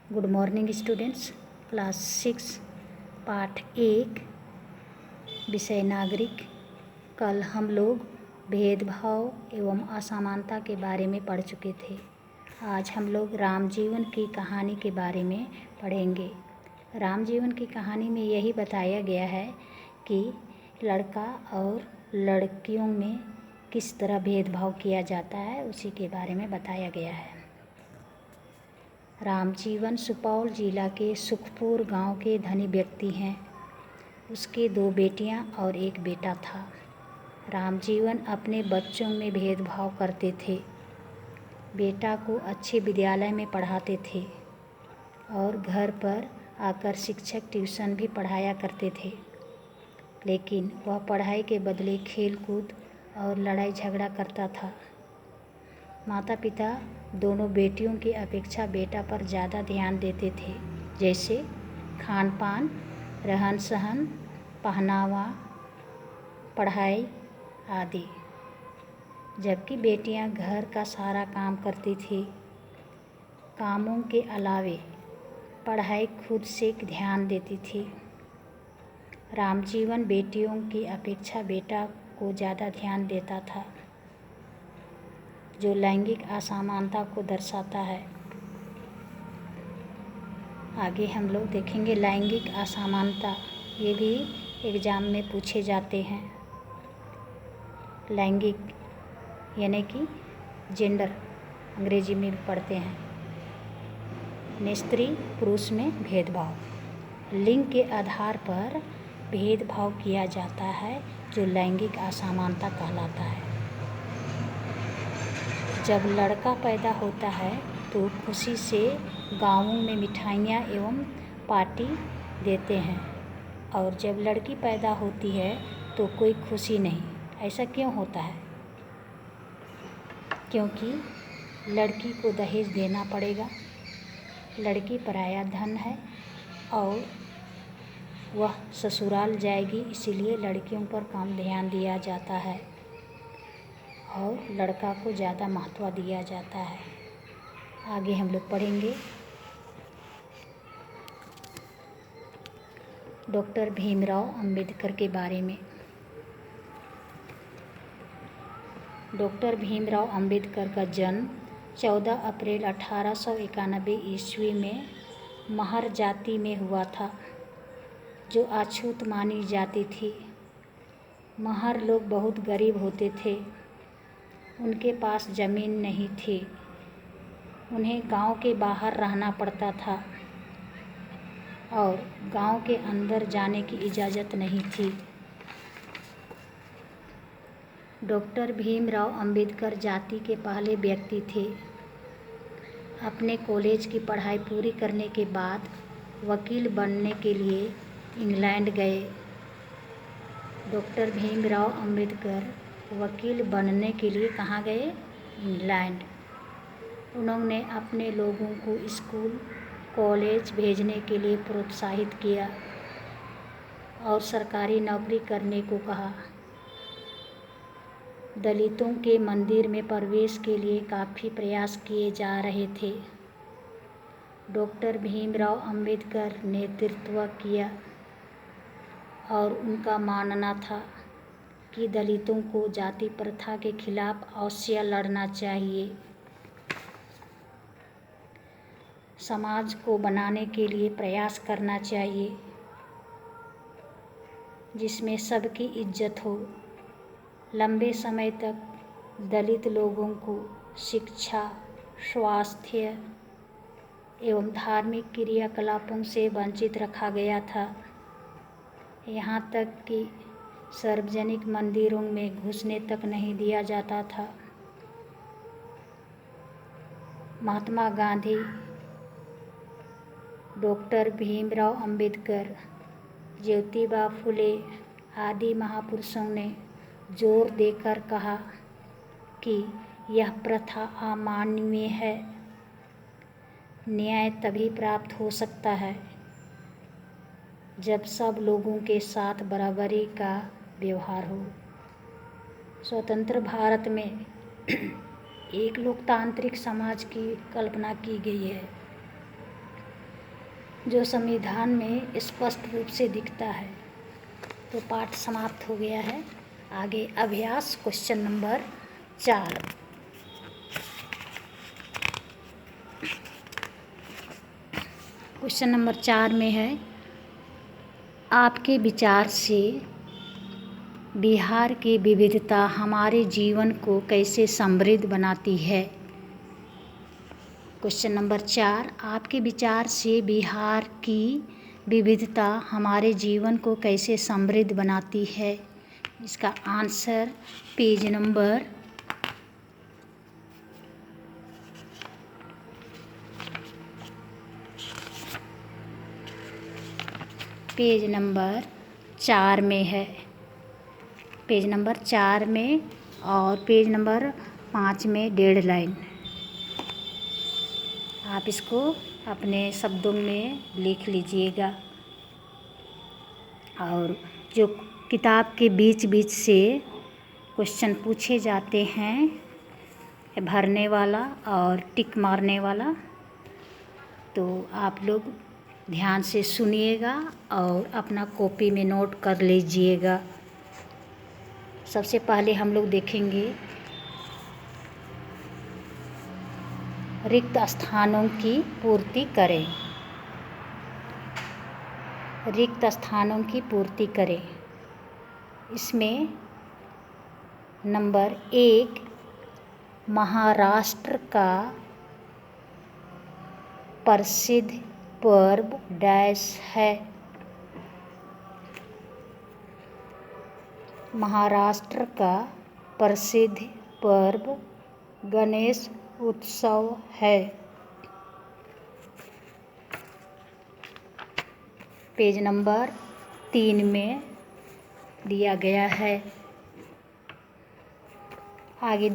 Good morning students. Class 6 पाठ 1 विषय नागरिक। कल हम लोग भेदभाव एवं असमानता के बारे में पढ़ चुके थे। आज हम लोग राम जीवन की कहानी के बारे में पढ़ेंगे। राम जीवन की कहानी में यही बताया गया है कि लड़का और लड़कियों में किस तरह भेदभाव किया जाता है, उसी के बारे में बताया गया है। रामजीवन सुपौल जिला के सुखपुर गांव के धनी व्यक्ति हैं। उसके 2 बेटियां और 1 बेटा था। रामजीवन अपने बच्चों में भेदभाव करते थे। बेटा को अच्छे विद्यालय में पढ़ाते थे और घर पर आकर शिक्षक ट्यूशन भी पढ़ाया करते थे, लेकिन वह पढ़ाई के बदले खेलकूद और लड़ाई झगड़ा करता था। माता पिता दोनों बेटियों की अपेक्षा बेटा पर ज़्यादा ध्यान देते थे, जैसे खान पान, रहन सहन, पहनावा, पढ़ाई आदि, जबकि बेटियां घर का सारा काम करती थी। कामों के अलावे पढ़ाई खुद से ध्यान देती थी। रामजीवन बेटियों की अपेक्षा बेटा को ज़्यादा ध्यान देता था, जो लैंगिक असमानता को दर्शाता है। आगे हम लोग देखेंगे लैंगिक असमानता। ये भी एग्ज़ाम में पूछे जाते हैं। लैंगिक यानी कि जेंडर, अंग्रेजी में भी पढ़ते हैं। स्त्री पुरुष में भेदभाव। लिंग के आधार पर भेदभाव किया जाता है, जो लैंगिक असमानता कहलाता है। जब लड़का पैदा होता है तो खुशी से गाँवों में मिठाइयाँ एवं पार्टी देते हैं, और जब लड़की पैदा होती है तो कोई खुशी नहीं। ऐसा क्यों होता है? क्योंकि लड़की को दहेज देना पड़ेगा। लड़की पराया धन है और वह ससुराल जाएगी, इसीलिए लड़कियों पर कम ध्यान दिया जाता है और लड़का को ज़्यादा महत्व दिया जाता है। आगे हम लोग पढ़ेंगे डॉक्टर भीमराव अंबेडकर के बारे में। डॉक्टर भीमराव अंबेडकर का जन्म 14 अप्रैल 1891 ईस्वी में महर जाति में हुआ था, जो अछूत मानी जाती थी। महर लोग बहुत गरीब होते थे। उनके पास ज़मीन नहीं थी। उन्हें गांव के बाहर रहना पड़ता था और गांव के अंदर जाने की इजाज़त नहीं थी। डॉक्टर भीमराव अंबेडकर जाति के पहले व्यक्ति थे। अपने कॉलेज की पढ़ाई पूरी करने के बाद वकील बनने के लिए इंग्लैंड गए। डॉक्टर भीमराव अंबेडकर वकील बनने के लिए कहाँ गए? इंग्लैंड। उन्होंने अपने लोगों को स्कूल कॉलेज भेजने के लिए प्रोत्साहित किया और सरकारी नौकरी करने को कहा। दलितों के मंदिर में प्रवेश के लिए काफ़ी प्रयास किए जा रहे थे। डॉक्टर भीमराव अंबेडकर ने नेतृत्व किया और उनका मानना था कि दलितों को जाति प्रथा के खिलाफ अवश्य लड़ना चाहिए। समाज को बनाने के लिए प्रयास करना चाहिए जिसमें सबकी इज्जत हो। लंबे समय तक दलित लोगों को शिक्षा, स्वास्थ्य एवं धार्मिक क्रियाकलापों से वंचित रखा गया था। यहाँ तक कि सार्वजनिक मंदिरों में घुसने तक नहीं दिया जाता था। महात्मा गांधी, डॉक्टर भीमराव अंबेडकर, ज्योतिबा फुले आदि महापुरुषों ने जोर देकर कहा कि यह प्रथा अमानवीय है। न्याय तभी प्राप्त हो सकता है जब सब लोगों के साथ बराबरी का व्यवहार हो। स्वतंत्र भारत में एक लोकतांत्रिक समाज की कल्पना की गई है। जो संविधान में स्पष्ट रूप से दिखता है। तो पाठ समाप्त हो गया है। आगे अभ्यास क्वेश्चन नंबर 4। क्वेश्चन नंबर 4 में है, आपके विचार से बिहार की विविधता हमारे जीवन को कैसे समृद्ध बनाती है। क्वेश्चन नंबर 4, आपके विचार से बिहार की विविधता हमारे जीवन को कैसे समृद्ध बनाती है। इसका आंसर पेज नंबर 4 में है। पेज नंबर 4 में और पेज नंबर 5 में 1.5 लाइन। आप इसको अपने शब्दों में लिख लीजिएगा। और जो किताब के बीच बीच से क्वेश्चन पूछे जाते हैं भरने वाला और टिक मारने वाला, तो आप लोग ध्यान से सुनिएगा और अपना कॉपी में नोट कर लीजिएगा। सबसे पहले हम लोग देखेंगे रिक्त स्थानों की पूर्ति करें। रिक्त स्थानों की पूर्ति करें। इसमें नंबर 1 महाराष्ट्र का प्रसिद्ध पर्व डैश है। महाराष्ट्र का प्रसिद्ध पर्व गणेश उत्सव है। पेज नंबर 3 में दिया गया है। आगे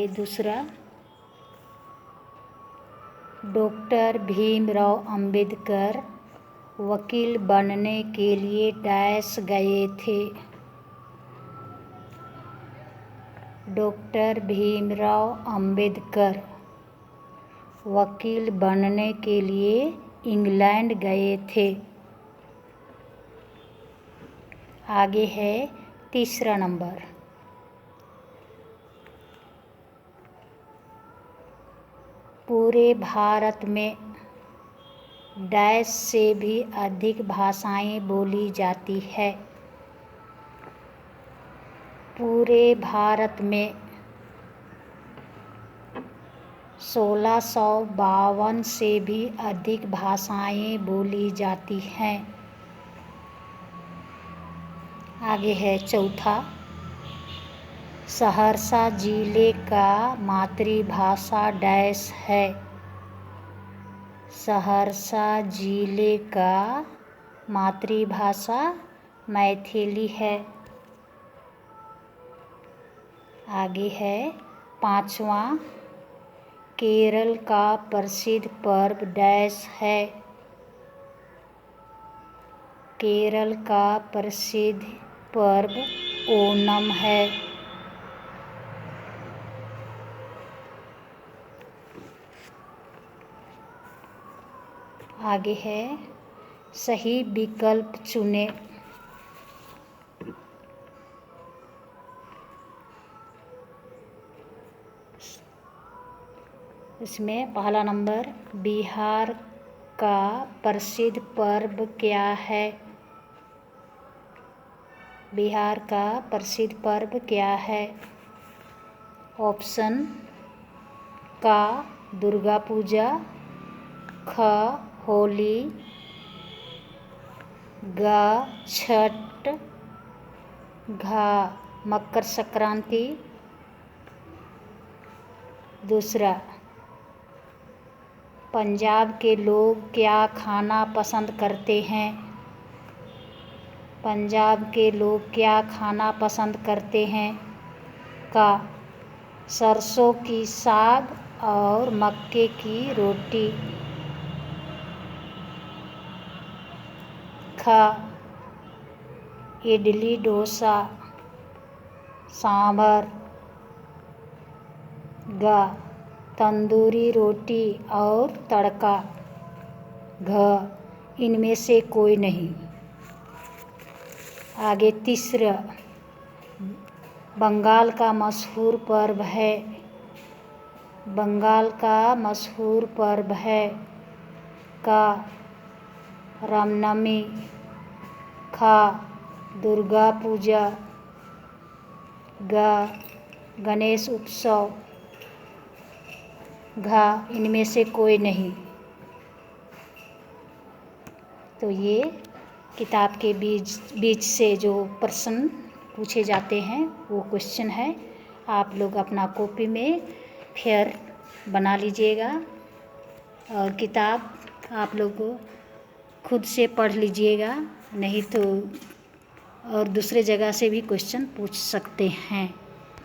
दूसरा डॉक्टर भीमराव अंबेडकर वकील बनने के लिए डैश गए थे। डॉक्टर भीमराव अंबेडकर वकील बनने के लिए इंग्लैंड गए थे। आगे है तीसरा नंबर, पूरे भारत में डैश से भी अधिक भाषाएं बोली जाती है। पूरे भारत में 1652 से भी अधिक भाषाएं बोली जाती हैं। आगे है चौथा, सहरसा जिले का मातृभाषा डैश है। सहरसा जिले का मातृभाषा मैथिली है। आगे है पांचवा, केरल का प्रसिद्ध पर्व डैश है। केरल का प्रसिद्ध पर्व ओणम है। आगे है सही विकल्प चुनें। इसमें पहला नंबर, बिहार का प्रसिद्ध पर्व क्या है। बिहार का प्रसिद्ध पर्व क्या है। ऑप्शन का दुर्गा पूजा, ख होली, ग छठ, घ मकर संक्रांति। दूसरा, पंजाब के लोग क्या खाना पसंद करते हैं। पंजाब के लोग क्या खाना पसंद करते हैं। का सरसों की साग और मक्के की रोटी। ख इडली डोसा सांभर। ग तंदूरी रोटी और तड़का, घ, इनमें से कोई नहीं। आगे तीसरा, बंगाल का मशहूर पर्व है, बंगाल का मशहूर पर्व है। का, रामनवमी। खा, दुर्गा पूजा। गा, गणेश उत्सव। घा, इनमें से कोई नहीं। तो ये किताब के बीच से जो प्रश्न पूछे जाते हैं वो क्वेश्चन है। आप लोग अपना कॉपी में फिर बना लीजिएगा और किताब आप लोग खुद से पढ़ लीजिएगा, नहीं तो और दूसरे जगह से भी क्वेश्चन पूछ सकते हैं।